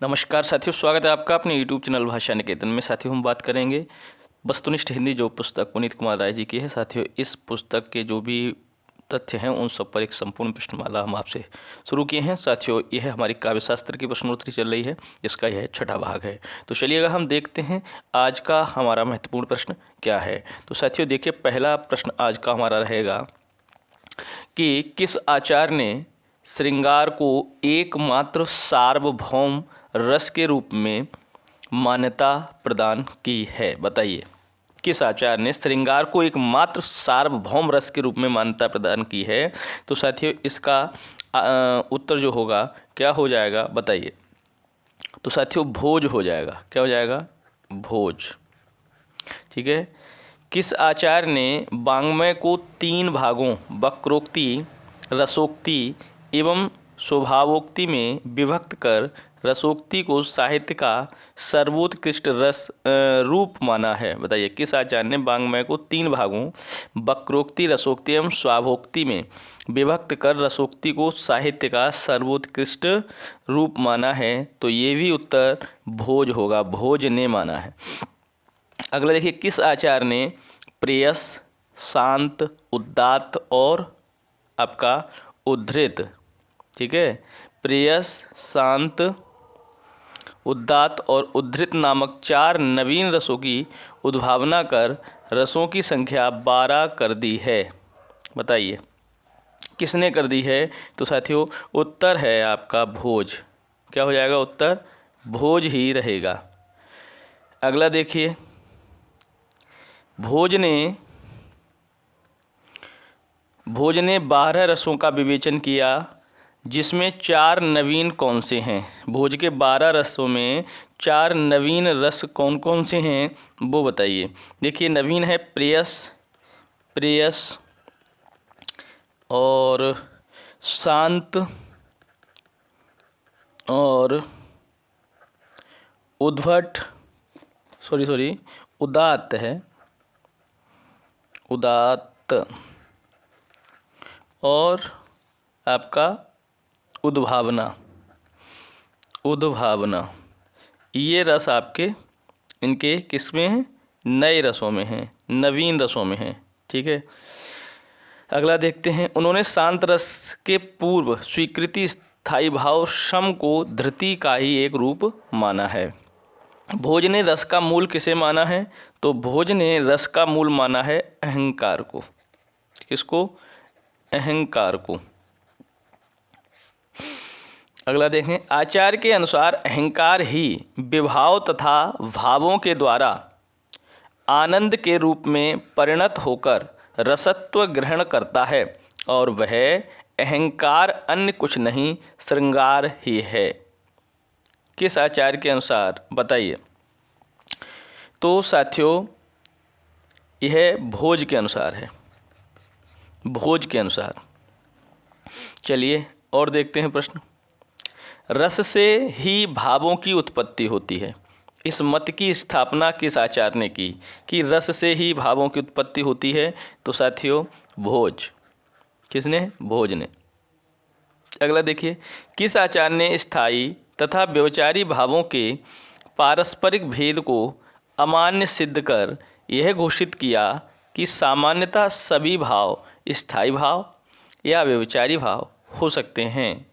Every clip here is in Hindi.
नमस्कार साथियों, स्वागत है आपका अपने YouTube चैनल भाषा निकेतन में। साथियों, हम बात करेंगे वस्तुनिष्ठ हिंदी, जो पुस्तक पुनीत कुमार राय जी की है। साथियों, इस पुस्तक के जो भी तथ्य हैं उन सब पर एक संपूर्ण प्रश्नमाला हम आपसे शुरू किए हैं। साथियों, यह हमारी काव्य शास्त्र की प्रश्नोत्तरी चल रही है, इसका यह छठा भाग है। तो चलिए अगर हम देखते हैं आज का हमारा महत्वपूर्ण प्रश्न क्या है। तो साथियों देखिए, पहला प्रश्न आज का हमारा रहेगा कि किस आचार्य ने श्रृंगार को एकमात्र सार्वभौम रस के रूप में मान्यता प्रदान की है। बताइए, किस आचार्य ने श्रृंगार को एकमात्र सार्वभौम रस के रूप में मान्यता प्रदान की है। तो साथियों इसका उत्तर जो होगा क्या हो जाएगा, बताइए। तो साथियों भोज हो जाएगा। क्या हो जाएगा? भोज। ठीक है। किस आचार्य ने वाङ्मय को 3 भागों वक्रोक्ति, रसोक्ति एवं स्वभावोक्ति में विभक्त कर रसोक्ति को साहित्य का सर्वोत्कृष्ट रस रूप माना है। बताइए, किस आचार्य ने वाङ्मय को 3 भागों वक्रोक्ति, रसोक्ति एवं स्वभावोक्ति में विभक्त कर रसोक्ति को साहित्य का सर्वोत्कृष्ट रूप माना है। तो ये भी उत्तर भोज होगा, भोज ने माना है। अगला देखिए, किस आचार्य ने प्रेयस, शांत, उदात्त और आपका उद्धृत, ठीक है, प्रेयस, शांत, उदात्त और उद्धृत नामक 4 नवीन रसों की उद्भावना कर रसों की संख्या 12 कर दी है। बताइए किसने कर दी है। तो साथियों उत्तर है आपका भोज। क्या हो जाएगा? उत्तर भोज ही रहेगा। अगला देखिए, भोज ने 12 रसों का विवेचन किया, जिसमें 4 नवीन कौन से हैं। भोज के 12 रसों में 4 नवीन रस कौन कौन से हैं वो बताइए। देखिए, नवीन है प्रेयस और शांत और उदात्त है, उदात्त और आपका उद्भावना। ये रस आपके इनके किस में हैं? नए रसों में हैं, नवीन रसों में हैं। ठीक है। अगला देखते हैं, उन्होंने शांत रस के पूर्व स्वीकृति स्थायी भाव सम को धृति का ही एक रूप माना है। भोज ने रस का मूल किसे माना है? तो भोज ने रस का मूल माना है अहंकार को। किसको? अहंकार को। अगला देखें, आचार्य के अनुसार अहंकार ही विभाव तथा भावों के द्वारा आनंद के रूप में परिणत होकर रसत्व ग्रहण करता है और वह अहंकार अन्य कुछ नहीं श्रृंगार ही है। किस आचार्य के अनुसार? बताइए। तो साथियों यह भोज के अनुसार है, भोज के अनुसार। चलिए और देखते हैं प्रश्न। रस से ही भावों की उत्पत्ति होती है, इस मत की स्थापना किस आचार्य ने की कि रस से ही भावों की उत्पत्ति होती है? तो साथियों भोज। किसने? भोज ने। अगला देखिए, किस आचार्य ने स्थायी तथा व्यभिचारी भावों के पारस्परिक भेद को अमान्य सिद्ध कर यह घोषित किया कि सामान्यतः सभी भाव स्थायी भाव या व्यभिचारी भाव हो सकते हैं।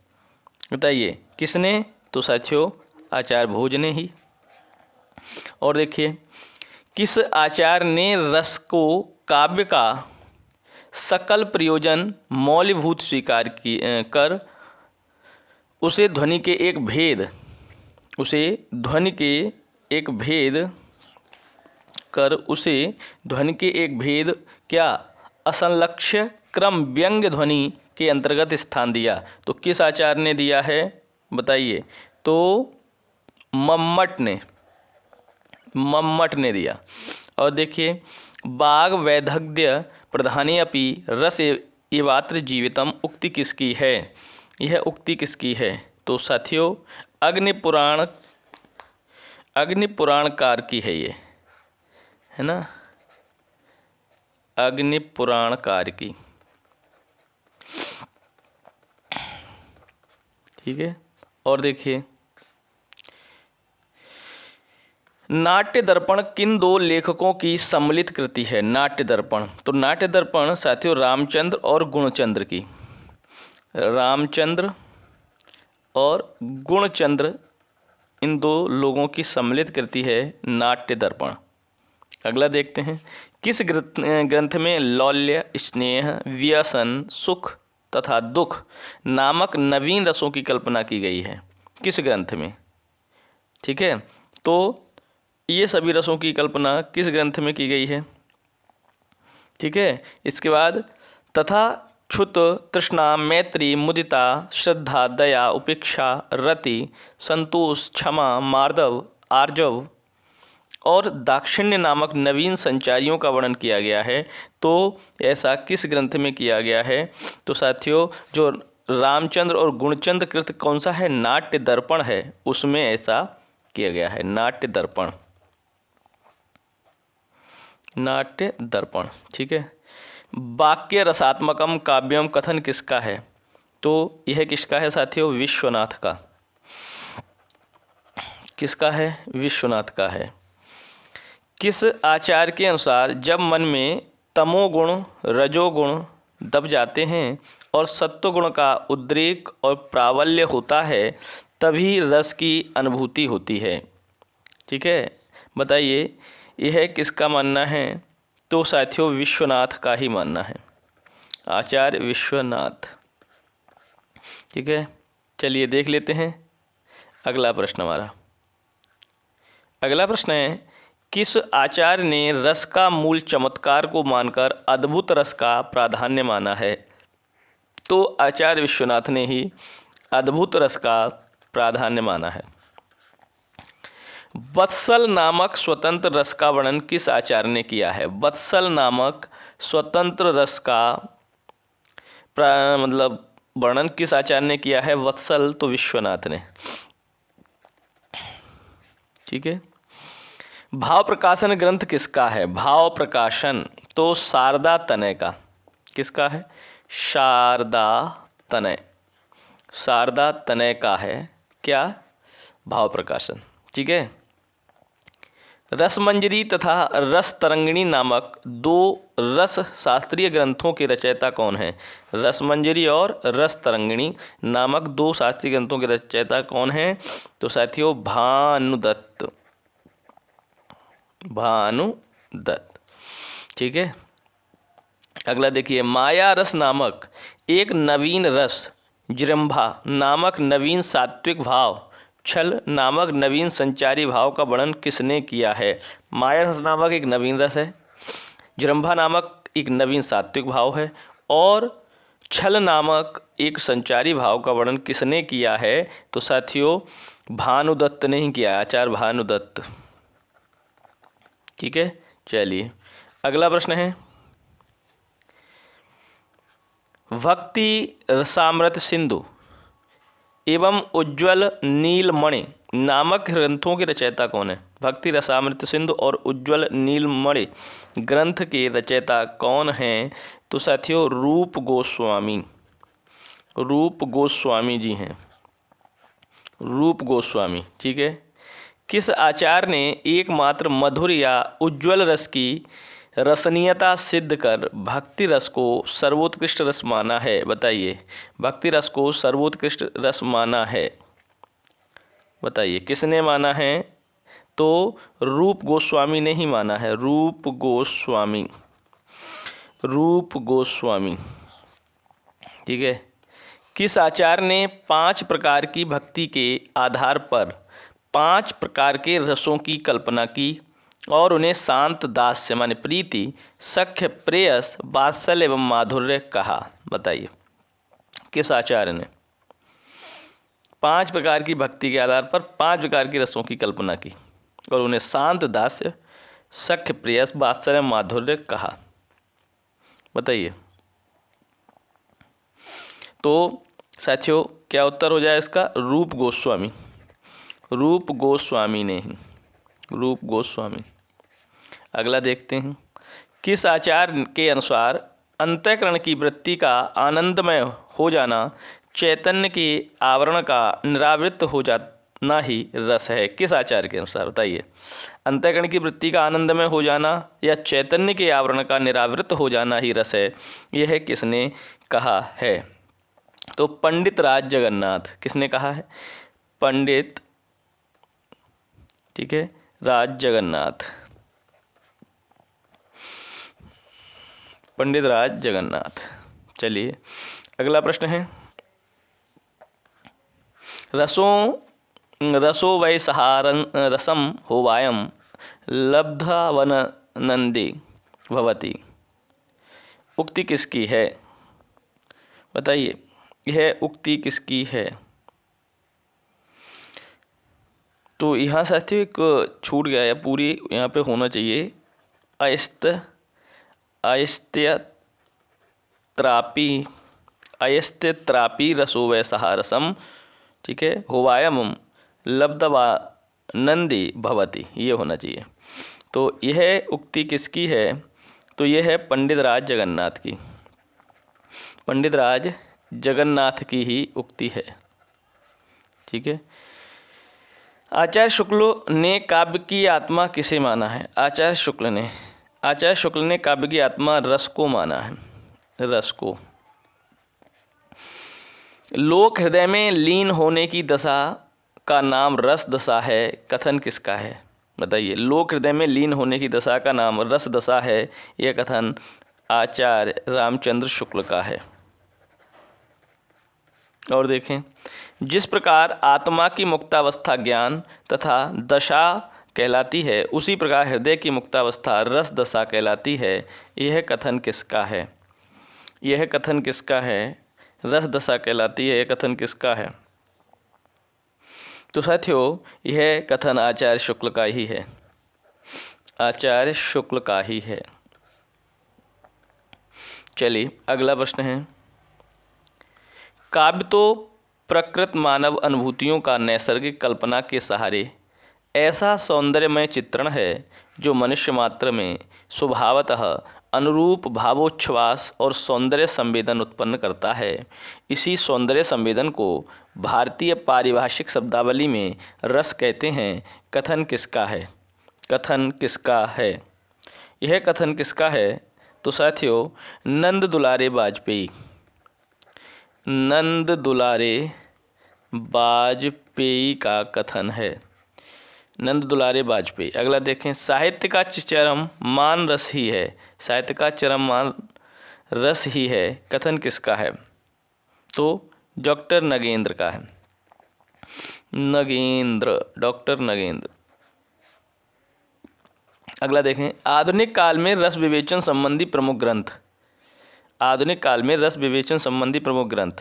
बताइए किसने? तो साथियों आचार्य भोज ने ही। और देखिए, किस आचार्य ने रस को काव्य का सकल प्रयोजन मौलिभूत स्वीकार कर उसे ध्वनि के एक भेद क्या असंलक्ष्य क्रम व्यंग्य ध्वनि के अंतर्गत स्थान दिया? तो किस आचार्य ने दिया है? बताइए। तो मम्मट ने दिया। और देखिए, बाग वैदग्ध्य प्रधाने अपि रस एवात्र जीवितम उक्ति किसकी है? यह उक्ति किसकी है? तो साथियों अग्निपुराणकार की है, ये है ना, अग्निपुराणकार की। ठीक है। और देखिए, नाट्य दर्पण किन दो लेखकों की सम्मिलित कृति है? नाट्य दर्पण, तो नाट्य दर्पण साथियों रामचंद्र और गुणचंद्र की, रामचंद्र और गुणचंद्र इन दो लोगों की सम्मिलित कृति है नाट्य दर्पण। अगला देखते हैं, किस ग्रंथ में लौल्य, स्नेह, व्यसन, सुख तथा दुख नामक नवीन रसों की कल्पना की गई है? किस ग्रंथ में? ठीक है, तो ये सभी रसों की कल्पना किस ग्रंथ में की गई है? ठीक है, इसके बाद तथा क्षुत, तृष्णा, मैत्री, मुदिता, श्रद्धा, दया, उपेक्षा, रति, संतोष, क्षमा, मार्दव, आर्जव और दाक्षिण्य नामक नवीन संचारियों का वर्णन किया गया है। तो ऐसा किस ग्रंथ में किया गया है? तो साथियों जो रामचंद्र और गुणचंद्र कृत कौन सा है? नाट्य दर्पण है, उसमें ऐसा किया गया है, नाट्य दर्पण, नाट्य दर्पण। ठीक है, वाक्य रसात्मकम काव्यम कथन किसका है? तो यह किसका है साथियों? विश्वनाथ का। किसका है? विश्वनाथ का है। किस आचार्य के अनुसार जब मन में तमोगुण, रजोगुण दब जाते हैं और सत्वगुण का उद्रेक और प्राबल्य होता है तभी रस की अनुभूति होती है? ठीक है, बताइए यह किसका मानना है? तो साथियों विश्वनाथ का ही मानना है, आचार्य विश्वनाथ। ठीक है, चलिए देख लेते हैं अगला प्रश्न हमारा। अगला प्रश्न है, किस आचार्य ने रस का मूल चमत्कार को मानकर अद्भुत रस का प्राधान्य माना है? तो आचार्य विश्वनाथ ने ही अद्भुत रस का प्राधान्य माना है। वत्सल नामक स्वतंत्र रस का वर्णन किस आचार्य ने किया है? वत्सल नामक स्वतंत्र रस का मतलब वर्णन किस आचार्य ने किया है? वत्सल, तो विश्वनाथ ने। ठीक है, भाव प्रकाशन ग्रंथ किसका है? भाव प्रकाशन, तो शारदा तनय का। किसका है? शारदा तनय, शारदा तनय का है क्या? भाव प्रकाशन। ठीक है, रसमंजरी तथा रस तरंगिणी नामक दो रस शास्त्रीय ग्रंथों के रचयिता कौन हैं? रसमंजरी और रस तरंगिणी नामक दो शास्त्रीय ग्रंथों के रचयिता कौन हैं? तो साथियों भानुदत्त, भानुदत्त। ठीक है, अगला देखिए, माया रस नामक एक नवीन रस, जृंभा नामक नवीन सात्विक भाव, छल नामक नवीन संचारी भाव का वर्णन किसने किया है? माया रस नामक एक नवीन रस है, जृंभा नामक एक नवीन सात्विक भाव है और छल नामक एक संचारी भाव का वर्णन किसने किया है? तो साथियों भानुदत्त ने ही किया, आचार्य भानुदत्त। ठीक है, चलिए अगला प्रश्न है, भक्ति रसामृत सिंधु एवं उज्ज्वल नीलमणि नामक ग्रंथों के रचयिता कौन है? भक्ति रसामृत सिंधु और उज्ज्वल नीलमणि ग्रंथ के रचयिता कौन हैं? तो साथियों रूप गोस्वामी, रूप गोस्वामी जी हैं, रूप गोस्वामी। ठीक है, किस आचार्य ने एकमात्र मधुर या उज्ज्वल रस की रसनीयता सिद्ध कर भक्ति रस को सर्वोत्कृष्ट रस माना है? बताइए, भक्ति रस को सर्वोत्कृष्ट रस माना है, बताइए किसने माना है? तो रूप गोस्वामी ने ही माना है, रूप गोस्वामी, रूप गोस्वामी। ठीक है, किस आचार्य ने 5 प्रकार की भक्ति के आधार पर 5 प्रकार के रसों की कल्पना की और उन्हें शांत दास्य माने प्रीति, सख्य, प्रेयस, वात्सल्य एवं माधुर्य कहा? बताइए किस आचार्य ने 5 प्रकार की भक्ति के आधार पर 5 प्रकार की रसों की कल्पना की और उन्हें शांत दास्य, सख्य, प्रेयस, वात्सल्य, माधुर्य कहा? बताइए। तो साथियों क्या उत्तर हो जाए इसका? रूप गोस्वामी, रूप गोस्वामी ने ही, रूप गोस्वामी। अगला देखते हैं, किस आचार्य के अनुसार अंतःकरण की वृत्ति का आनंदमय हो जाना चैतन्य के आवरण का निरावृत हो ना ही रस है। किस आचार्य के अनुसार बताइए? अंतःकरण की वृत्ति का आनंदमय हो जाना या चैतन्य के आवरण का निरावृत हो जाना ही रस है, यह किसने कहा है? तो पंडित राज जगन्नाथ। किसने कहा है? पंडित, ठीक है, राज जगन्नाथ, पंडित राज जगन्नाथ। चलिए अगला प्रश्न है, रसो वै सहारन रसम होवायम लब्धवननंदी भवति। उक्ति किसकी है? बताइए, यह उक्ति किसकी है? तो यहाँ साथियों एक छूट गया है, पूरी यहाँ पे होना चाहिए। अयस्त्यापि रसो वै सहारसम, ठीक है, होवायम लब्धवा नंदी भवति, ये होना चाहिए। तो यह उक्ति किसकी है? तो यह है पंडित राज जगन्नाथ की, पंडित राज जगन्नाथ की ही उक्ति है, ठीक है। आचार्य शुक्ल ने काव्य की आत्मा किसे माना है? आचार्य शुक्ल ने काव्य की आत्मा रस को माना है, रस को। लोक हृदय में लीन होने की दशा का नाम रस दशा है, कथन किसका है? बताइए, लोक हृदय में लीन होने की दशा का नाम रस दशा है, यह कथन आचार्य रामचंद्र शुक्ल का है। और देखें, जिस प्रकार आत्मा की मुक्तावस्था ज्ञान तथा दशा कहलाती है, उसी प्रकार हृदय की मुक्तावस्था रस दशा कहलाती है, यह कथन किसका है? यह कथन किसका है? रस दशा कहलाती है, यह कथन किसका है? तो साथियों, यह कथन आचार्य शुक्ल का ही है, आचार्य शुक्ल का ही है। चलिए अगला प्रश्न है, काव्य तो प्रकृत मानव अनुभूतियों का नैसर्गिक कल्पना के सहारे ऐसा सौंदर्यमय चित्रण है जो मनुष्य मात्र में स्वभावतः अनुरूप भावोच्छ्वास और सौंदर्य संवेदन उत्पन्न करता है। इसी सौंदर्य संवेदन को भारतीय पारिभाषिक शब्दावली में रस कहते हैं। कथन किसका है? कथन किसका है? यह कथन किसका है? तो साथियों, नंद दुलारे वाजपेयी, नंद दुलारे वाजपेयी का कथन है, नंद दुलारे वाजपेयी। अगला देखें, साहित्य का चरम मान रस ही है, साहित्य का चरम मान रस ही है, कथन किसका है? तो डॉक्टर नगेंद्र का है, नगेंद्र, डॉक्टर नगेंद्र। अगला देखें, आधुनिक काल में रस विवेचन संबंधी प्रमुख ग्रंथ, आधुनिक काल में रस विवेचन संबंधी प्रमुख ग्रंथ,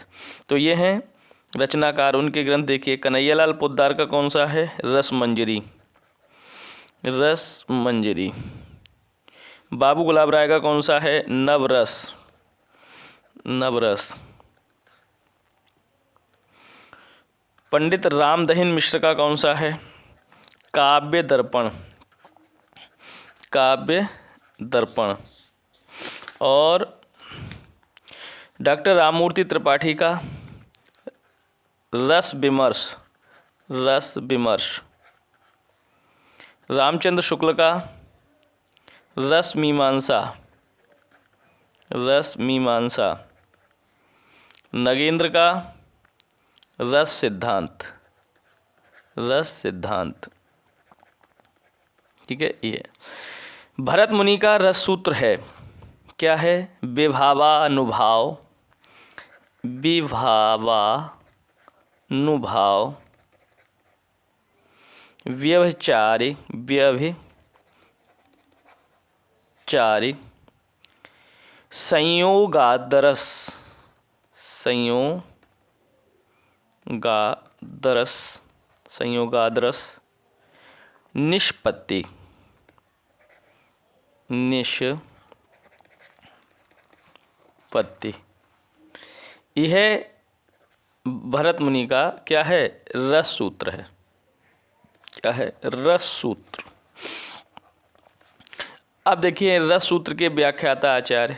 तो ये हैं रचनाकार, उनके ग्रंथ देखिए। कन्हैयालाल पोद्दार का कौन सा है? रस मंजरी, रस मंजरी। बाबू गुलाब राय का कौन सा है? नवरस, नवरस। पंडित रामदहिन मिश्र का कौन सा है? काव्य दर्पण, काव्य दर्पण। और डॉक्टर राममूर्ति त्रिपाठी का रस विमर्श, रस विमर्श। रामचंद्र शुक्ल का रस मीमांसा, रस मीमांसा। नगेंद्र का रस सिद्धांत, रस सिद्धांत, ठीक है। ये भरत मुनि का रस सूत्र है, क्या है? विभावानुभाव, विभावानुभाव, व्यभिचारी, व्यभिचारी, संयोगादरस, संयोगादरस, संयोगादरस, निष्पत्ति, निष्पत्ति। यह भरत मुनि का क्या है? रस सूत्र है, क्या है? रस सूत्र। अब देखिए, रस सूत्र के व्याख्याता आचार्य,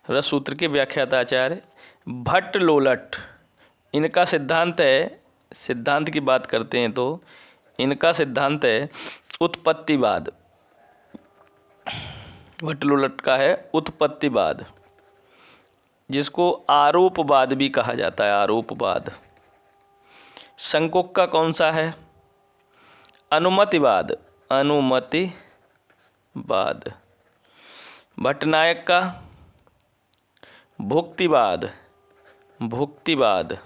रस सूत्र के व्याख्याता आचार्य भट्ट लोलट, इनका सिद्धांत है सिद्धांत की बात करते हैं तो इनका सिद्धांत है उत्पत्तिवाद। भट्ट-लोलट का है उत्पत्तिवाद, जिसको आरोपवाद भी कहा जाता है, आरोपवाद। शंकुक का कौन सा है? अनुमतिवाद, अनुमतिवाद। भट्टनायक का भुक्तिवाद, भुक्तिवाद,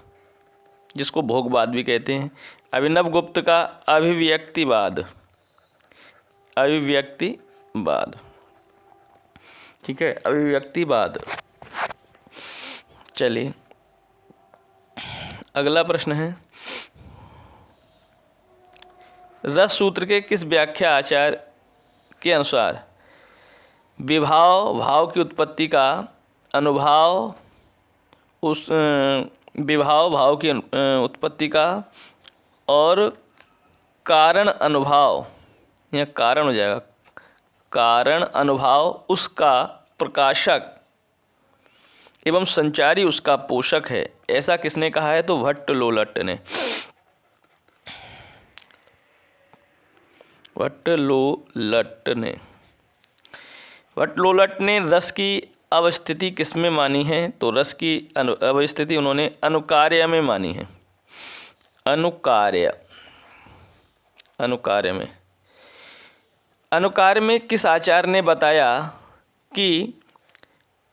जिसको भोगवाद भी कहते हैं। अभिनवगुप्त का अभिव्यक्तिवाद, अभिव्यक्तिवाद। ठीक है, अभिव्यक्तिवाद। चलिए अगला प्रश्न है, रस सूत्र के किस व्याख्या आचार्य के अनुसार विभाव भाव की उत्पत्ति का अनुभाव उस विभाव भाव की उत्पत्ति का और कारण अनुभाव, यह कारण हो जाएगा, कारण अनुभाव उसका प्रकाशक एवं संचारी उसका पोषक है, ऐसा किसने कहा है? तो भट्ट-लोलट ने। भट्ट-लोलट ने, भट्ट-लोलट ने रस की अवस्थिति किस में मानी है? तो रस की अवस्थिति उन्होंने अनुकार्य में मानी है, अनुकार्य, अनुकार्य में। अनुकार्य में किस आचार्य ने बताया कि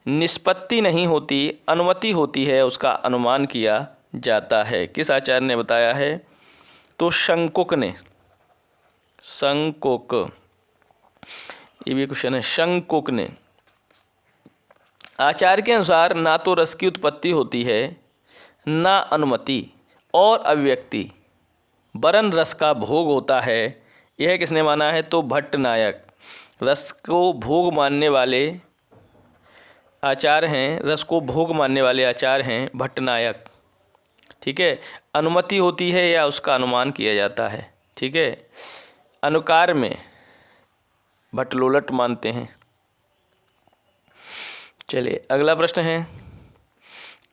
निष्पत्ति नहीं होती, अनुमति होती है, उसका अनुमान किया जाता है? किस आचार्य ने बताया है? तो शंकुक ने, शंकुक, ये भी क्वेश्चन है, शंकुक ने। आचार्य के अनुसार ना तो रस की उत्पत्ति होती है, ना अनुमति और अभिव्यक्ति, वरन रस का भोग होता है। यह किसने माना है? तो भट्टनायक। रस को भोग मानने वाले आचार्य हैं, रस को भोग मानने वाले आचार्य हैं भट्टनायक। ठीक है, अनुमति होती है या उसका अनुमान किया जाता है। ठीक है, अनुकार में भट्ट-लोलट मानते हैं। चलिए अगला प्रश्न है,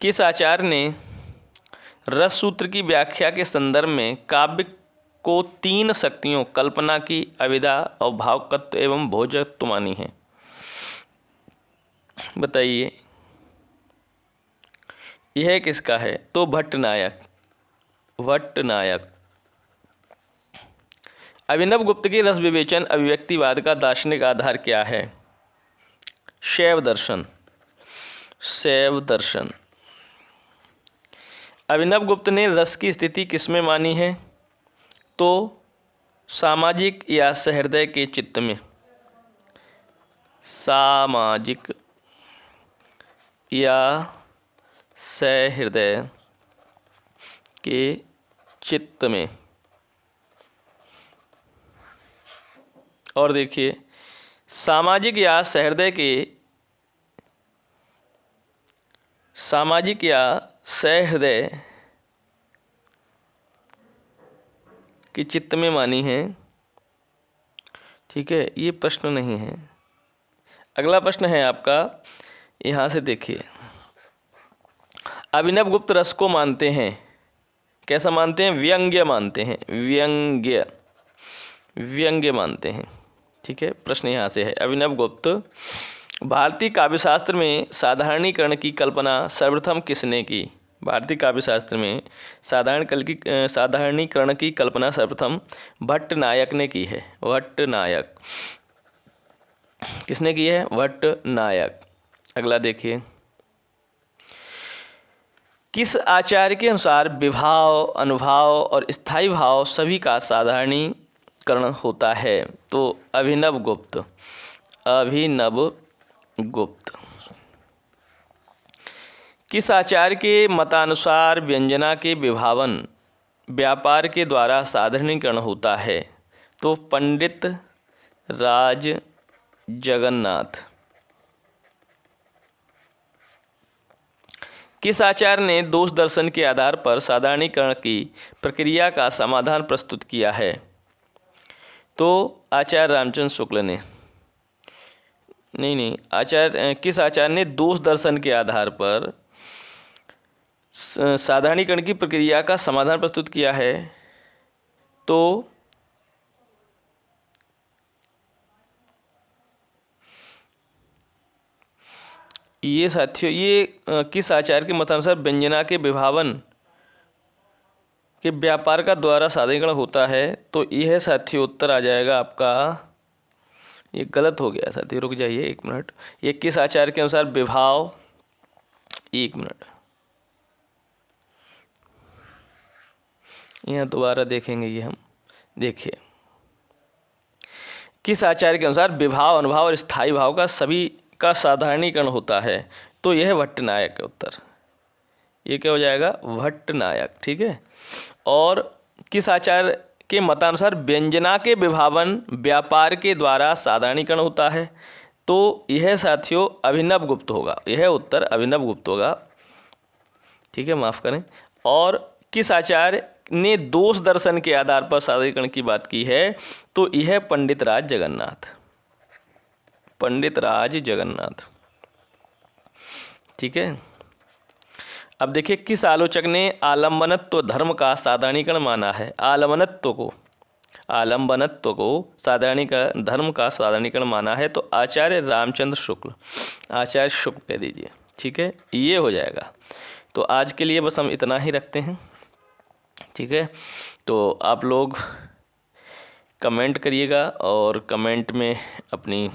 किस आचार्य ने रस सूत्र की व्याख्या के संदर्भ में काव्य को 3 शक्तियों कल्पना की, अविदा और भावकत्व एवं भोजकत्व मानी है? बताइए, यह किसका है? तो भट्टनायक, भट्टनायक। अभिनवगुप्त की रस विवेचन अभिव्यक्तिवाद का दार्शनिक आधार क्या है? शैव दर्शन, शैव दर्शन। अभिनवगुप्त ने रस की स्थिति किसमें मानी है? तो सामाजिक या सहृदय के चित्त में, सामाजिक या सहृदय के चित्त में। और देखिए, सामाजिक या सहृदय के, सामाजिक या सहृदय के चित्त में मानी है। ठीक है, ये प्रश्न नहीं है। अगला प्रश्न है आपका, यहाँ से देखिए, अभिनवगुप्त रस को मानते हैं, कैसा मानते हैं? व्यंग्य मानते हैं, व्यंग्य, व्यंग्य मानते हैं। ठीक है, प्रश्न यहाँ से है, अभिनवगुप्त भारतीय काव्यशास्त्र में साधारणीकरण की कल्पना सर्वप्रथम किसने की? भारतीय काव्यशास्त्र में साधारणीकरण की कल्पना सर्वप्रथम भट्टनायक ने की है। भट्टनायक, किसने की है? भट्टनायक। अगला देखिए, किस आचार्य के अनुसार विभाव, अनुभाव और स्थायी भाव सभी का साधारणीकरण होता है? तो अभिनवगुप्त, अभिनवगुप्त। किस आचार्य के मतानुसार व्यंजना के विभावन व्यापार के द्वारा साधारणीकरण होता है? तो पंडित राज जगन्नाथ। किस आचार्य ने दोष दर्शन के आधार पर साधारणीकरण की प्रक्रिया का समाधान प्रस्तुत किया है? तो आचार्य रामचंद्र शुक्ल ने। नहीं, किस आचार्य ने दोष दर्शन के आधार पर साधारणीकरण की प्रक्रिया का समाधान प्रस्तुत किया है तो ये साथियों ये किस आचार्य के मतानुसार व्यंजना के विभावन के व्यापार का द्वारा साधारणीकरण होता है। तो यह साथियों उत्तर आ जाएगा आपका, ये गलत हो गया साथियों, रुक जाइए एक मिनट। ये किस आचार्य के अनुसार विभाव, एक मिनट यहाँ दोबारा देखेंगे ये हम। देखिए किस आचार्य के अनुसार विभाव, अनुभाव और स्थायी भाव का सभी का साधारणीकरण होता है। तो यह भट्टनायक है उत्तर, ये क्या हो जाएगा, भट्टनायक। ठीक है। और किस आचार्य के मतानुसार व्यंजना के विभावन व्यापार के द्वारा साधारणीकरण होता है। तो यह साथियों अभिनव गुप्त होगा, यह उत्तर अभिनव गुप्त होगा। ठीक है, माफ़ करें। और किस आचार्य ने दोष दर्शन के आधार पर साधारणीकरण की बात की है। तो यह पंडित राज जगन्नाथ, पंडित राज जगन्नाथ। ठीक है। अब देखिए किस आलोचक ने आलम्बनत्व धर्म का साधारणीकरण माना है। आलम्बनत्व को साधारणीकरण, धर्म का साधारणीकरण माना है। तो आचार्य रामचंद्र शुक्ल, आचार्य शुक्ल कह दीजिए। ठीक है, ये हो जाएगा। तो आज के लिए बस हम इतना ही रखते हैं। ठीक है, तो आप लोग कमेंट करिएगा और कमेंट में अपनी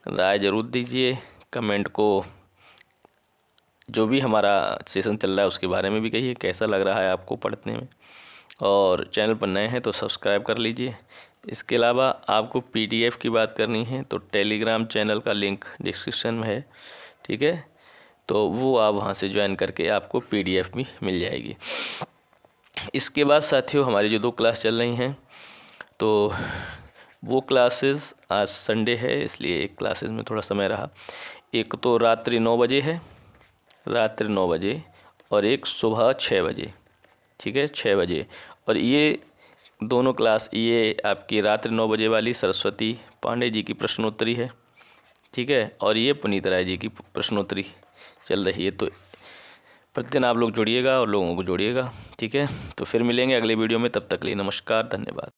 राय ज़रूर दीजिए। कमेंट को जो भी हमारा सेशन चल रहा है उसके बारे में भी कहिए, कैसा लग रहा है आपको पढ़ने में। और चैनल पर नए हैं तो सब्सक्राइब कर लीजिए। इसके अलावा आपको PDF की बात करनी है तो टेलीग्राम चैनल का लिंक डिस्क्रिप्शन में है। ठीक है, तो वो आप वहाँ से ज्वाइन करके आपको PDF भी मिल जाएगी। इसके बाद साथियों हमारी जो 2 क्लास चल रही हैं, तो वो क्लासेस, आज संडे है इसलिए एक क्लासेस में थोड़ा समय रहा। एक तो रात्रि 9 बजे है, रात्रि 9 बजे, और एक सुबह 6 बजे। ठीक है, 6 बजे। और ये दोनों क्लास, ये आपकी रात्रि 9 बजे वाली सरस्वती पांडे जी की प्रश्नोत्तरी है। ठीक है, और ये पुनीत राय जी की प्रश्नोत्तरी चल रही है। तो प्रतिदिन आप लोग जुड़िएगा और लोगों को जोड़िएगा। ठीक है, तो फिर मिलेंगे अगले वीडियो में, तब तक के लिए नमस्कार, धन्यवाद।